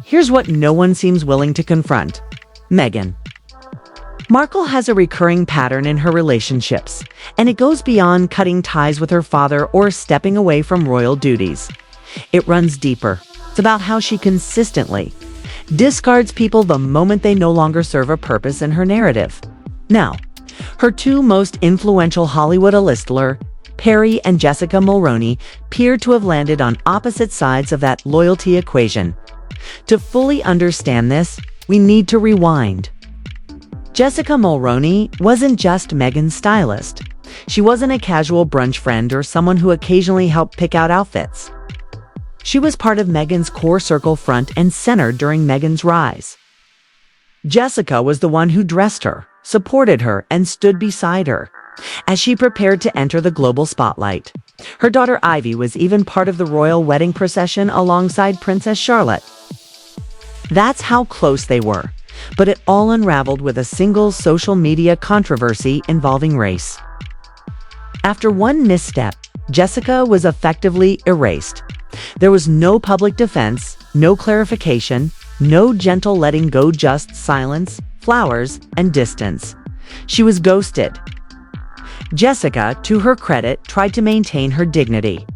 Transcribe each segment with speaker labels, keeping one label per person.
Speaker 1: here's what no one seems willing to confront. Meghan. Markle has a recurring pattern in her relationships, and it goes beyond cutting ties with her father or stepping away from royal duties. It runs deeper. It's about how she consistently discards people the moment they no longer serve a purpose in her narrative. Now, her two most influential Hollywood A-lister, Perry and Jessica Mulroney, appear to have landed on opposite sides of that loyalty equation. To fully understand this, we need to rewind. Jessica Mulroney wasn't just Meghan's stylist. She wasn't a casual brunch friend or someone who occasionally helped pick out outfits. She was part of Meghan's core circle, front and center during Meghan's rise. Jessica was the one who dressed her, supported her, and stood beside her as she prepared to enter the global spotlight. Her daughter Ivy was even part of the royal wedding procession alongside Princess Charlotte. That's how close they were, but it all unraveled with a single social media controversy involving race. After one misstep, Jessica was effectively erased. There was no public defense, no clarification, no gentle letting go, just silence, flowers, and distance. She was ghosted. Jessica, to her credit, tried to maintain her dignity.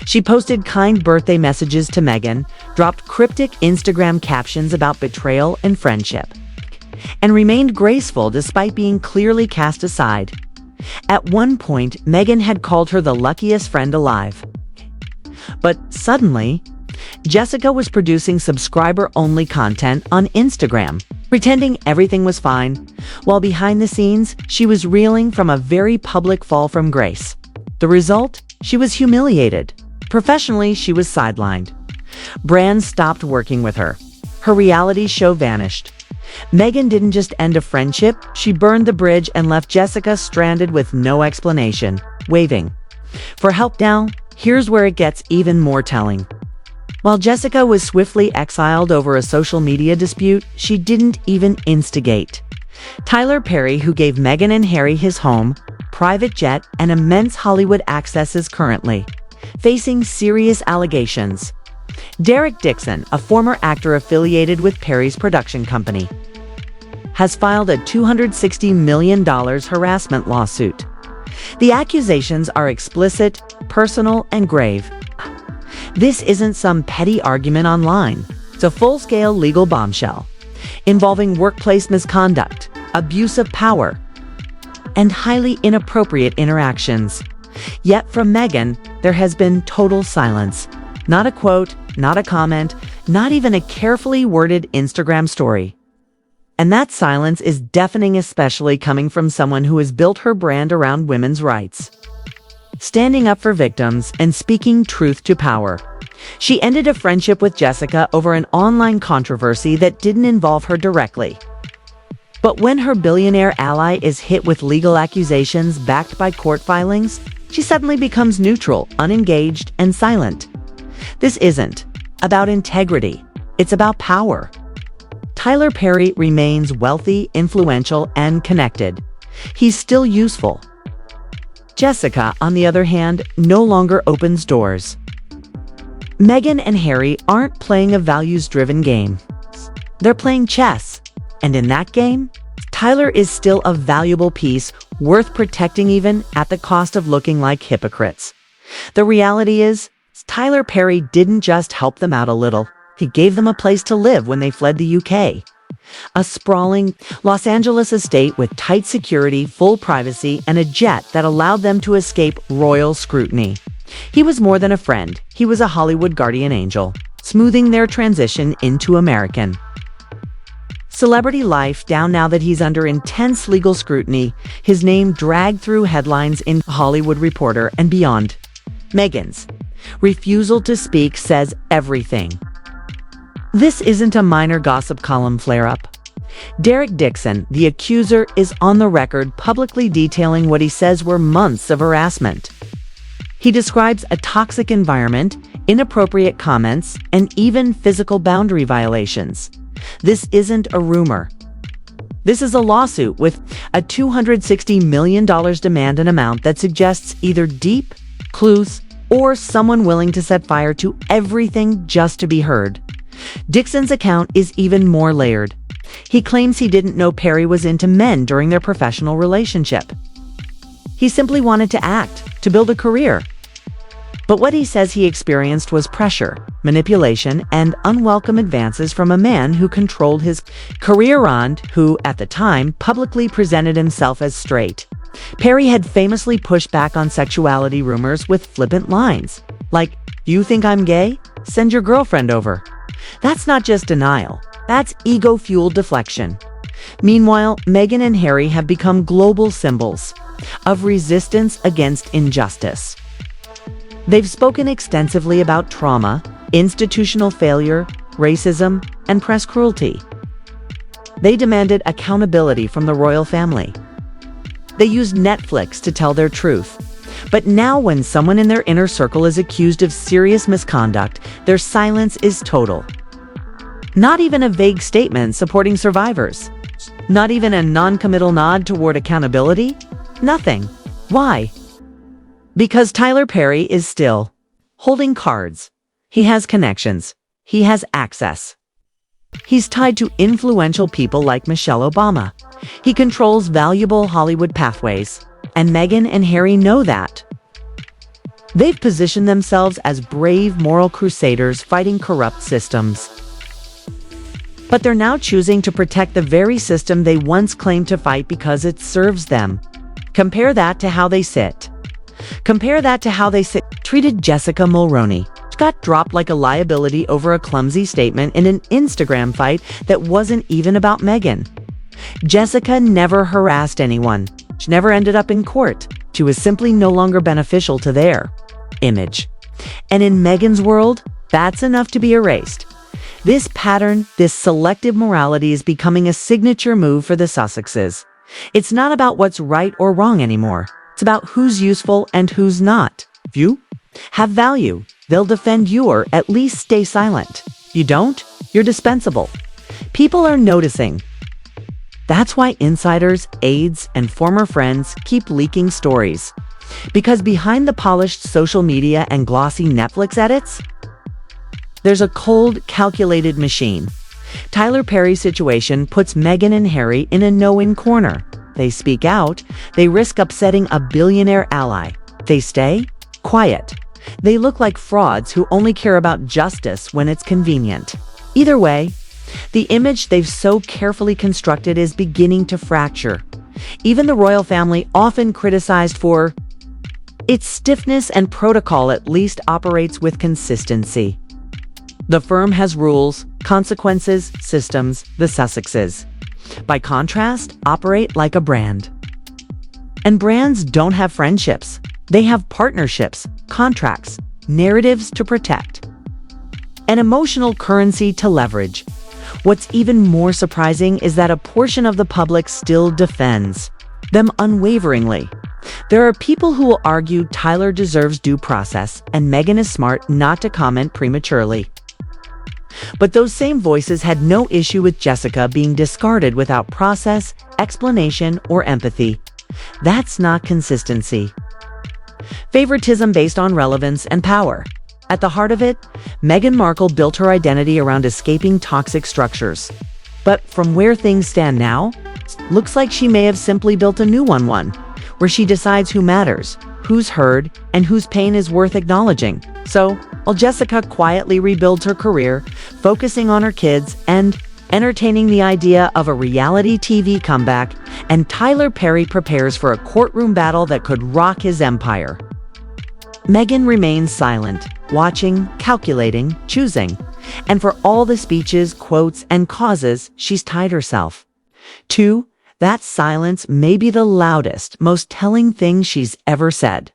Speaker 1: She posted kind birthday messages to Meghan, dropped cryptic Instagram captions about betrayal and friendship, and remained graceful despite being clearly cast aside. At one point, Meghan had called her the luckiest friend alive. But suddenly, Jessica was producing subscriber-only content on Instagram, pretending everything was fine, while behind the scenes, she was reeling from a very public fall from grace. The result? She was humiliated. Professionally, she was sidelined. Brands stopped working with her. Her reality show vanished. Meghan didn't just end a friendship, she burned the bridge and left Jessica stranded with no explanation, waving. For help now, here's where it gets even more telling. While Jessica was swiftly exiled over a social media dispute, she didn't even instigate. Tyler Perry, who gave Meghan and Harry his home, private jet, and immense Hollywood access, is currently facing serious allegations. Derek Dixon, a former actor affiliated with Perry's production company, has filed a $260 million harassment lawsuit. The accusations are explicit, personal, and grave. This isn't some petty argument online. It's a full-scale legal bombshell involving workplace misconduct, abuse of power, and highly inappropriate interactions. Yet from Meghan, there has been total silence. Not a quote, not a comment, not even a carefully worded Instagram story. And that silence is deafening, especially coming from someone who has built her brand around women's rights, standing up for victims and speaking truth to power. She ended a friendship with Jessica over an online controversy that didn't involve her directly. But when her billionaire ally is hit with legal accusations backed by court filings, she suddenly becomes neutral, unengaged, and silent. This isn't about integrity. It's about power. Tyler Perry remains wealthy, influential, and connected. He's still useful. Jessica, on the other hand, no longer opens doors. Meghan and Harry aren't playing a values-driven game. They're playing chess. And in that game, Tyler is still a valuable piece, worth protecting even at the cost of looking like hypocrites. The reality is, Tyler Perry didn't just help them out a little. He gave them a place to live when they fled the UK. A sprawling Los Angeles estate with tight security, full privacy, and a jet that allowed them to escape royal scrutiny. He was more than a friend. He was a Hollywood guardian angel, smoothing their transition into American celebrity life down now that he's under intense legal scrutiny. His name dragged through headlines in Hollywood Reporter and beyond. Meghan's refusal to speak says everything. This isn't a minor gossip column flare-up. Derek Dixon, the accuser, is on the record publicly detailing what he says were months of harassment. He describes a toxic environment, inappropriate comments, and even physical boundary violations. This isn't a rumor. This is a lawsuit with a $260 million demand, an amount that suggests either deep clues or someone willing to set fire to everything just to be heard. Dixon's account is even more layered. He claims he didn't know Perry was into men during their professional relationship. He simply wanted to act, to build a career. But what he says he experienced was pressure, manipulation, and unwelcome advances from a man who controlled his career and who, at the time, publicly presented himself as straight. Perry had famously pushed back on sexuality rumors with flippant lines, like, "You think I'm gay? Send your girlfriend over." That's not just denial, that's ego-fueled deflection. Meanwhile, Meghan and Harry have become global symbols of resistance against injustice. They've spoken extensively about trauma, institutional failure, racism, and press cruelty. They demanded accountability from the royal family. They used Netflix to tell their truth. But now when someone in their inner circle is accused of serious misconduct, their silence is total. Not even a vague statement supporting survivors. Not even a non-committal nod toward accountability. Nothing. Why? Because Tyler Perry is still holding cards. He has connections. He has access. He's tied to influential people like Michelle Obama. He controls valuable Hollywood pathways. And Meghan and Harry know that. They've positioned themselves as brave moral crusaders fighting corrupt systems. But they're now choosing to protect the very system they once claimed to fight because it serves them. Compare that to how they treated Jessica Mulroney. She got dropped like a liability over a clumsy statement in an Instagram fight that wasn't even about Meghan. Jessica never harassed anyone. She never ended up in court. She was simply no longer beneficial to their image. And in Meghan's world, that's enough to be erased. This pattern, this selective morality is becoming a signature move for the Sussexes. It's not about what's right or wrong anymore. It's about who's useful and who's not. If you have value, they'll defend you or at least stay silent. You don't, you're dispensable. People are noticing. That's why insiders, aides, and former friends keep leaking stories. Because behind the polished social media and glossy Netflix edits, there's a cold, calculated machine. Tyler Perry's situation puts Meghan and Harry in a no-win corner. They speak out, they risk upsetting a billionaire ally. They stay quiet. They look like frauds who only care about justice when it's convenient. Either way, the image they've so carefully constructed is beginning to fracture. Even the royal family, often criticized for its stiffness and protocol, at least operates with consistency. The firm has rules, consequences, systems. The Sussexes, by contrast, operate like a brand. And brands don't have friendships. They have partnerships, contracts, narratives to protect, and emotional currency to leverage. What's even more surprising is that a portion of the public still defends them unwaveringly. There are people who will argue Tyler deserves due process and Meghan is smart not to comment prematurely. But those same voices had no issue with Jessica being discarded without process, explanation, or empathy. That's not consistency. Favoritism based on relevance and power. At the heart of it, Meghan Markle built her identity around escaping toxic structures. But from where things stand now, looks like she may have simply built a new one where she decides who matters, who's heard, and whose pain is worth acknowledging. So, while Jessica quietly rebuilds her career, focusing on her kids and entertaining the idea of a reality TV comeback, and Tyler Perry prepares for a courtroom battle that could rock his empire, Meghan remains silent, watching, calculating, choosing. And for all the speeches, quotes, and causes she's tied herself to, that silence may be the loudest, most telling thing she's ever said.